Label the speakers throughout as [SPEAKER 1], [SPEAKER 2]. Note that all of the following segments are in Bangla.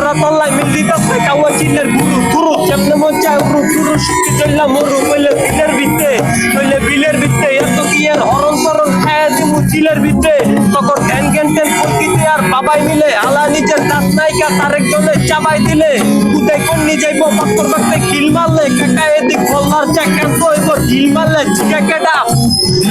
[SPEAKER 1] তোরা তল্লাই মিললি তাই কাওয়া চিলের গুরু গুরু কেমনে মজা গুরু গুরু শুকি চললা মরু কইলে বিলের ভিতরে কইলে বিলের ভিতরে এত কি আর হরণ করণ খায়া দিমু চিলের ভিতরে তখন জ্ঞান জ্ঞান টেন ফকিতে আর বাবাই মিলে আলা নিজের দাঁত নাইকা তারেক জনে চাবাই দিলে কুদাই কোন নি যাইব পাত্তর বাকতে খিল মারলে কাকা এদিক বললার চা কেন কইব ঢিল মারলে চিকা কেডা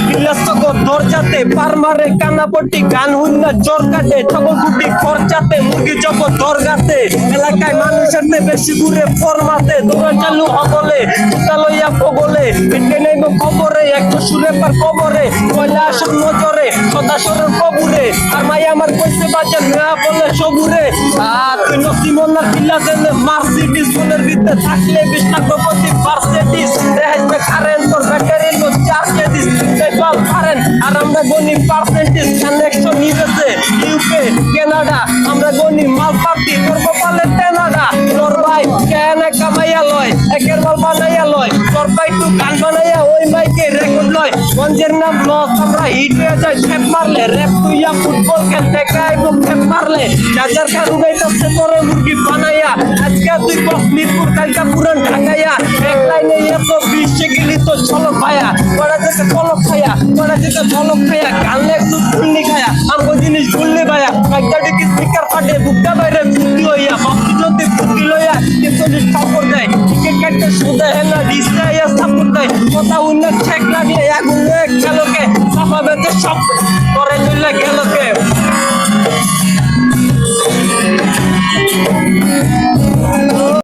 [SPEAKER 1] বিলাস্ত গো দরজাতে পার মারে কানাপট্টি গান হুন্না জোর কাটে তখন গুটি খরচাতে মুরগি জব দরগাতে এলাকায় মানুষের বেশি ঘুরে ফরমাতে দোকান চালু হগলে জুতা লইয়া পগলে পেটে নেইব খবরে একটু সুরে পার কবরে কয়লা আসর নজরে সদা সরের কবুরে আর মাই আমার কইছে বাজার না বলে সবুরে তুই নসিমনা কিল্লা দেনে মার্সিডিস মনের ভিতরে থাকলে 20 লাখ প্রতি মার্সিডিস দেখাইবে কারেন্ট তোর ব্যাটারি লো চার্জ দিস তাই বল কারেন্ট আর আমরা গনি পার্সেন্টেজ কানেকশন নিবেছে ইউকে কানাডা আমরা গনি মাল পার্টি তোর কপালে তেনাডা তোর ভাই কেন কামাইয়া লয় একের মাল বানাইয়া লয় তোর ভাই তুই গান বানাইয়া ওই মাইকে রেকর্ড লয় গঞ্জের নাম লস আমরা হিট হয়ে যায় ছেপ মারলে র্যাপ তুইয়া ফুটবল খেলতে গাইব খেপ মারলে যার কারু গাইতাছে তোরে মুরগি বানাইয়া আজকে তুই বস মিরপুর কালকা পুরান ঢাকাইয়া এক লাইনে এত বিশ্বে গেলি তো চলো ভাইয়া ওরা যেতে চলক খাইয়া ওরা যেতে চলক খাইয়া গানলে একটু ফুলনি খাইয়া আমগো জিনিস ভুললি ভাইয়া একটা ডিকি স্পিকার ফাটে বুকটা বাইরে ফুটি হইয়া বাপি যদি ফুটি লইয়া কিন্তু ঠাকুর দেয় টিকিট কাটতে সুদে হেলা ডিসরাইয়া সাপোর্ট দেয় কথা উন্নত ঠেক লাগলে আগুন খেলোকে সাফা বেতে সব করে নিলে গেলকে